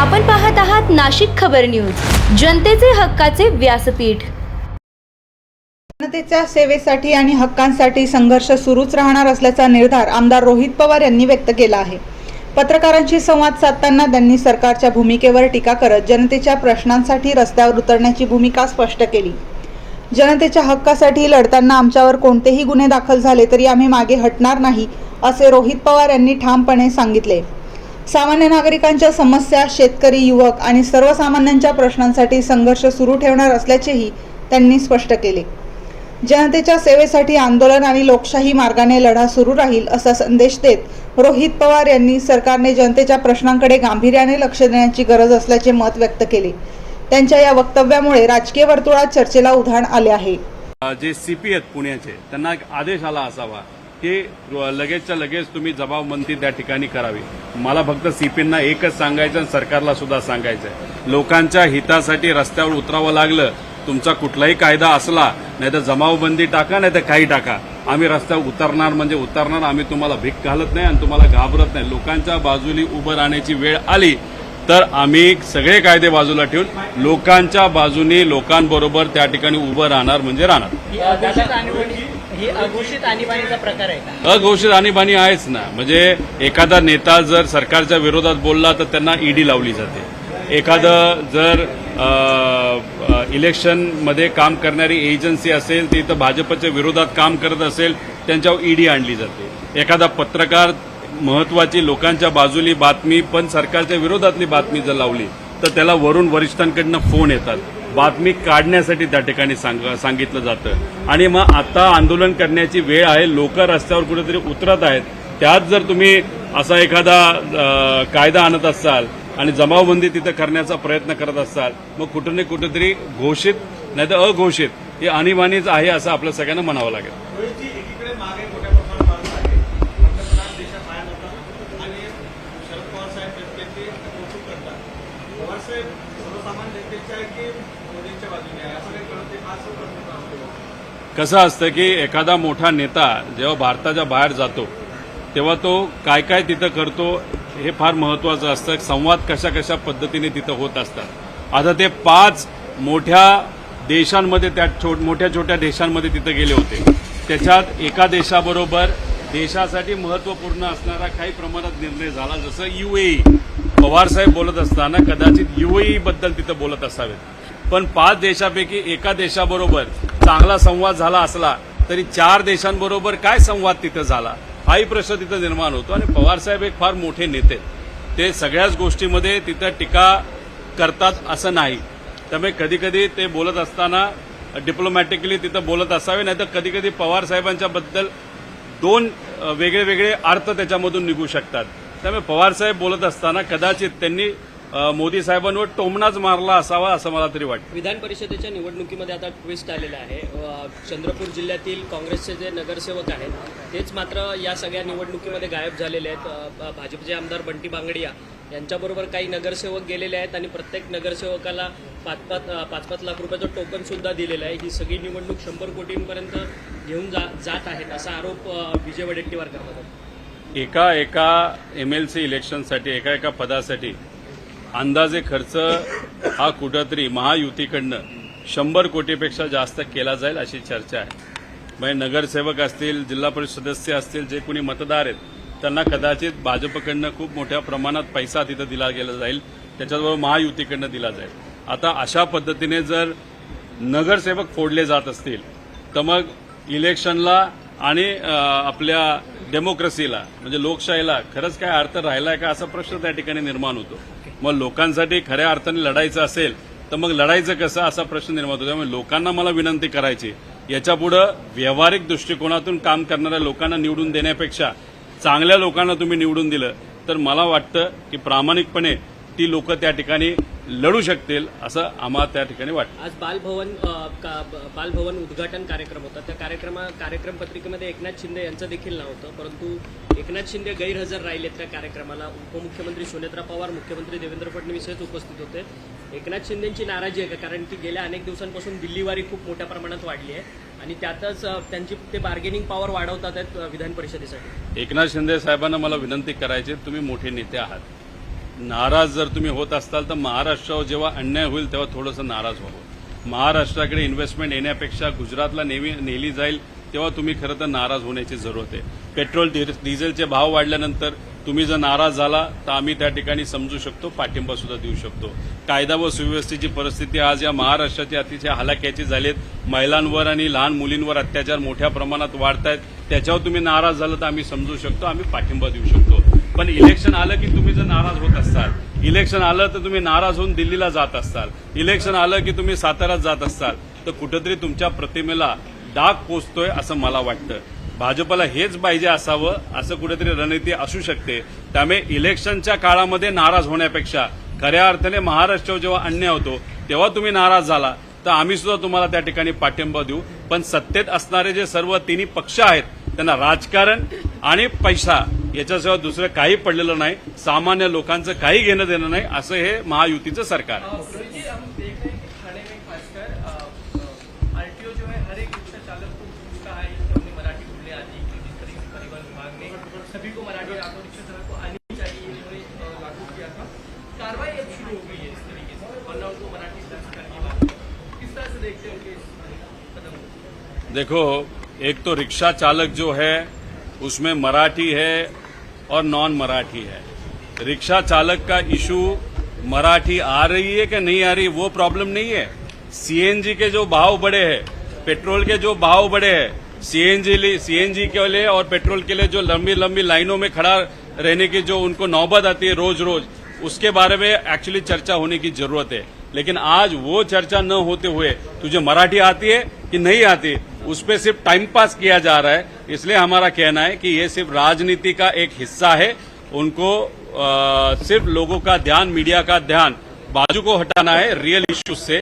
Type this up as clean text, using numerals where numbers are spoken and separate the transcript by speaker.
Speaker 1: आपण पाहत आहात नाशिक खबर न्यूज, जनतेचे हक्काचे व्यासपीठ।
Speaker 2: जनतेच्या सेवेसाठी आणि हक्कांसाठी संघर्ष सुरूच राहणार असल्याचा निर्धार आमदार रोहित पवार यांनी व्यक्त केला आहे। पत्रकारांशी संवाद साधताना त्यांनी सरकारच्या भूमिकेवर टीका करत जनतेच्या प्रश्नांसाठी रस्त्यावर उतरण्याची भूमिका स्पष्ट केली। जनतेच्या हक्कासाठी लढताना आमच्यावर कोणतेही गुन्हे दाखल झाले तरी आम्ही मागे हटणार नाही, असे रोहित पवार यांनी ठामपणे सांगितले। सामान्य नागरिकांच्या समस्या, शेतकरी, युवक आणि सर्वसामान्यांच्या प्रश्नांसाठी संघर्ष सुरू ठेवणार असल्याचेही त्यांनी स्पष्ट केले। जनतेच्या सेवेसाठी आंदोलन आणि लोकशाही मार्गाने लढा सुरू राहील, असा संदेश देत रोहित पवार यांनी सरकारने जनतेच्या प्रश्नांकडे गांभीर्याने लक्ष देण्याची गरज असल्याचे मत व्यक्त केले। त्यांच्या या वक्तव्यामुळे राजकीय वर्तुळात चर्चेला उधाण आले आहे।
Speaker 3: जे सीपी आहेत पुण्याचे, त्यांना एक आदेश आला असावा की लगेचच्या लगेच तुम्ही जबाबबंदी त्या ठिकाणी करावी। मला फक्त सीपींना एकच सांगायचं आणि सरकारला सुद्धा सांगायचं, लोकांच्या हितासाठी रस्त्यावर उतरावं लागलं, तुमचा कुठलाही कायदा असला, नाही तर जमावबंदी टाका, नाही तर काही टाका, आम्ही रस्त्यावर उतरणार म्हणजे उतरणार। आम्ही तुम्हाला भीक घालत नाही आणि तुम्हाला घाबरत नाही। लोकांच्या बाजूली उभं राहण्याची वेळ आली तर आम्ही सगळे कायदे बाजूला ठेवून लोकांच्या बाजूने लोकांबरोबर त्या ठिकाणी उभं राहणार म्हणजे राहणार।
Speaker 4: ही अघोषित आणीबाणीचा प्रकार आहे का?
Speaker 3: अघोषित आणीबाणी आहेच ना। म्हणजे एखादा नेता जर सरकारच्या विरोधात बोलला तर त्यांना ईडी लावली जाते। एखादं जर इलेक्शनमध्ये काम करणारी एजन्सी असेल ती तर भाजपच्या विरोधात काम करत असेल त्यांच्यावर ईडी आणली जाते। एखादा पत्रकार महत्वाची लोकांच्या बाजूली बातमी पण सरकारच्या विरोधातली बातमी जर लावली तर त्याला वरून वरिष्ठांकडनं फोन येतात, बातमी काढण्यासाठी त्या ठिकाणी सांगितलं जातं। आणि मग आता आंदोलन करण्याची वेळ आहे, लोक रस्त्यावर कुठेतरी उतरत आहेत, त्यात जर तुम्ही असा एखादा कायदा आणत असाल आणि जमावबंदी तिथं करण्याचा प्रयत्न करत असाल, मग कुठं ना कुठेतरी घोषित नाही तर अघोषित हे आणीबाणीच आहे असं आपल्या सगळ्यांना म्हणावं लागेल। कसं असतं की एखादा मोठा नेता जेव्हा भारताच्या बाहेर जातो तेव्हा तो काय काय तिथं करतो हे फार महत्वाचं असतं। संवाद कशा कशा पद्धतीने तिथं होत असतात। आता ते 5 मोठ्या देशांमध्ये, त्या मोठ्या छोट्या देशांमध्ये तिथं गेले होते, त्याच्यात एका देशाबरोबर देशासाठी महत्वपूर्ण असणारा काही प्रमाणात निर्णय झाला, जसं UAE। पवारसाहेब बोलत असताना कदाचित UAE बद्दल तिथं बोलत असावेत, पण 5 देशापैकी एका देशाबरोबर चांगला संवाद झाला असला तरी 4 देशांबरोबर काय संवाद तिथं झाला हाही प्रश्न तिथं निर्माण होतो। आणि पवारसाहेब एक फार मोठे नेते, ते सगळ्याच गोष्टीमध्ये तिथं टीका करतात असं नाही। त्यामुळे कधी कधी ते बोलत असताना डिप्लोमॅटिकली तिथं बोलत असावे, नाही तर कधी कधी पवारसाहेबांच्या बद्दल 2 वेगळे वेगळे अर्थ त्याच्यामधून निघू शकतात। त्यामुळे पवारसाहेब बोलत असताना कदाचित त्यांनी मोदी साहेबांवर टोमणाच मारला असावा असं मला तरी वाटतं।
Speaker 4: विधान परिषदेच्या निवडणुकीमध्ये आता ट्विस्ट आलेला आहे। चंद्रपूर जिल्ह्यातील काँग्रेसचे जे नगरसेवक आहेत तेच मात्र या सगळ्या निवडणुकीमध्ये गायब झालेले आहेत। भाजपचे आमदार बंटी बांगडिया यांच्याबरोबर काही नगरसेवक गेलेले आहेत आणि प्रत्येक नगरसेवकाला 5-5 लाख रुपयाचं टोकन सुद्धा दिलेलं आहे। ही सगळी निवडणूक 100 कोटींपर्यंत घेऊन जात आहेत असा आरोप विजय वडेट्टीवार करतात।
Speaker 3: एका MLC इलेक्शनसाठी एका पदासाठी अंदाजे खर्च हा कुठंतरी महायुतीकडनं 100 कोटीपेक्षा जास्त केला जाईल अशी चर्चा आहे। म्हणजे नगरसेवक असतील, जिल्हा परिषद सदस्य असतील, जे कोणी मतदार आहेत त्यांना कदाचित भाजपकडनं खूप मोठ्या प्रमाणात पैसा तिथं दिला गेला जाईल, त्याच्याबरोबर महायुतीकडनं दिला जाईल। आता अशा पद्धतीने जर नगरसेवक फोडले जात असतील तर मग इलेक्शनला आणि आपल्या डेमोक्रेसीला म्हणजे लोकशाहीला खरंच काय अर्थ राहिलाय का असा प्रश्न त्या ठिकाणी निर्माण होतो। मग लोकांसाठी खऱ्या अर्थाने लढायचं असेल तर मग लढायचं कसं असा प्रश्न निर्माण होतो। त्यामुळे लोकांना मला विनंती करायची, याच्यापुढे व्यावहारिक दृष्टिकोनातून काम करणाऱ्या लोकांना निवडून देण्यापेक्षा चांगल्या लोकांना तुम्ही निवडून दिलं तर मला वाटतं की प्रामाणिकपणे ती लोक त्या ठिकाणी लढू शकतील असं आम्हाला त्या ठिकाणी वाटतं।
Speaker 4: आज बालभवन उद्घाटन कार्यक्रम होता। त्या कार्यक्रम पत्रिकेमध्ये एकनाथ शिंदे यांचं देखील नाव होतं, परंतु एकनाथ शिंदे गैरहजर राहिलेत त्या कार्यक्रमाला। उपमुख्यमंत्री सुनेत्रा पवार, मुख्यमंत्री देवेंद्र फडणवीस हेच उपस्थित होते। एकनाथ शिंदेंची नाराजी आहे का? कारण की गेल्या अनेक दिवसांपासून दिल्लीवारी खूप मोठ्या प्रमाणात वाढली आहे आणि त्यातच त्यांची ते बार्गेनिंग पॉवर वाढवतात आहेत विधान परिषदेसाठी।
Speaker 3: एकनाथ शिंदे साहेबांना मला विनंती करायची, तुम्ही मोठे नेते आहात, नाराज जर तुम्ही होत असाल तर महाराष्ट्रावर जेव्हा अन्याय होईल तेव्हा थोडंसं नाराज व्हावं. महाराष्ट्राकडे इन्व्हेस्टमेंट येण्यापेक्षा गुजरातला नेली जाईल तेव्हा तुम्ही खरं तर नाराज होण्याची जरूरत आहे. पेट्रोल डिझेलचे भाव वाढल्यानंतर तुम्ही जर नाराज झाला तर आम्ही त्या ठिकाणी समजू शकतो, पाठिंबा सुद्धा देऊ शकतो. कायदा व सुव्यवस्थेची परिस्थिती आज या महाराष्ट्राची अतिशय हलाख्याची झालीत. महिलांवर आणि लहान मुलींवर अत्याचार मोठ्या प्रमाणात वाढत आहेत. त्याच्यावर तुम्ही नाराज झालं तर आम्ही समजू शकतो, आम्ही पाठिंबा देऊ शकतो. पण इलेक्शन आलं की तुम्ही जर नाराज होत असाल, इलेक्शन आलं तर तुम्ही नाराज होऊन दिल्लीला जात असाल, इलेक्शन आलं की तुम्ही साताऱ्यात जात असाल, तर कुठेतरी तुमच्या प्रतिमेला डाग पोचतोय असं मला वाटतं. भाजपला हेच पाहिजे असावं असं कुठेतरी रणनीती असू शकते. त्यामुळे इलेक्शनच्या काळामध्ये नाराज होण्यापेक्षा खऱ्या अर्थाने महाराष्ट्रावर जेव्हा अन्याय होतो तेव्हा तुम्ही नाराज झाला तर आम्ही सुद्धा तुम्हाला त्या ठिकाणी पाठिंबा देऊ. पण सत्तेत असणारे जे सर्व तिन्ही पक्ष आहेत त्यांना राजकारण आणि पैसा याच्याशिवाय दुसरं काही पडलेलं नाही. सामान्य लोकांचं काही घेणं देणं नाही असं हे महायुतीचं सरकार आहे.
Speaker 5: देखिए, हम देख रहे हैं कि थाने में खासकर आरटीओ जो है हर एक रिक्शा चालक को पूछता है कि अपनी मराठी बोलने आती है, जिस तरीके से परिवहन विभाग ने सभी को मराठी ऑटो रिक्शा चालक को आनी चाहिए इन्होंने लागू किया था. कार्रवाई अब शुरू हो गई है इस तरीके से वरना उनको मराठी दर्ज करने की बात. किस तरह से देखते हैं उनके इस कदम को?
Speaker 3: देखो, एक तो रिक्शा चालक जो है उसमें मराठी है और नॉन मराठी है. रिक्शा चालक का इशू मराठी आ रही है कि नहीं आ रही वो प्रॉब्लम नहीं है. सीएनजी के जो भाव बढ़े हैं, पेट्रोल के जो भाव बढ़े हैं, सीएनजी के लिए और पेट्रोल के लिए जो लंबी लंबी लाइनों में खड़ा रहने की जो उनको नौबत आती है रोज रोज, उसके बारे में एक्चुअली चर्चा होने की जरूरत है. लेकिन आज वो चर्चा न होते हुए तुझे मराठी आती है कि नहीं आती उस पर सिर्फ टाइम पास किया जा रहा है. इसलिए हमारा कहना है कि ये सिर्फ राजनीति का एक हिस्सा है. उनको सिर्फ लोगों का ध्यान, मीडिया का ध्यान बाजू को हटाना है रियल इश्यूज से.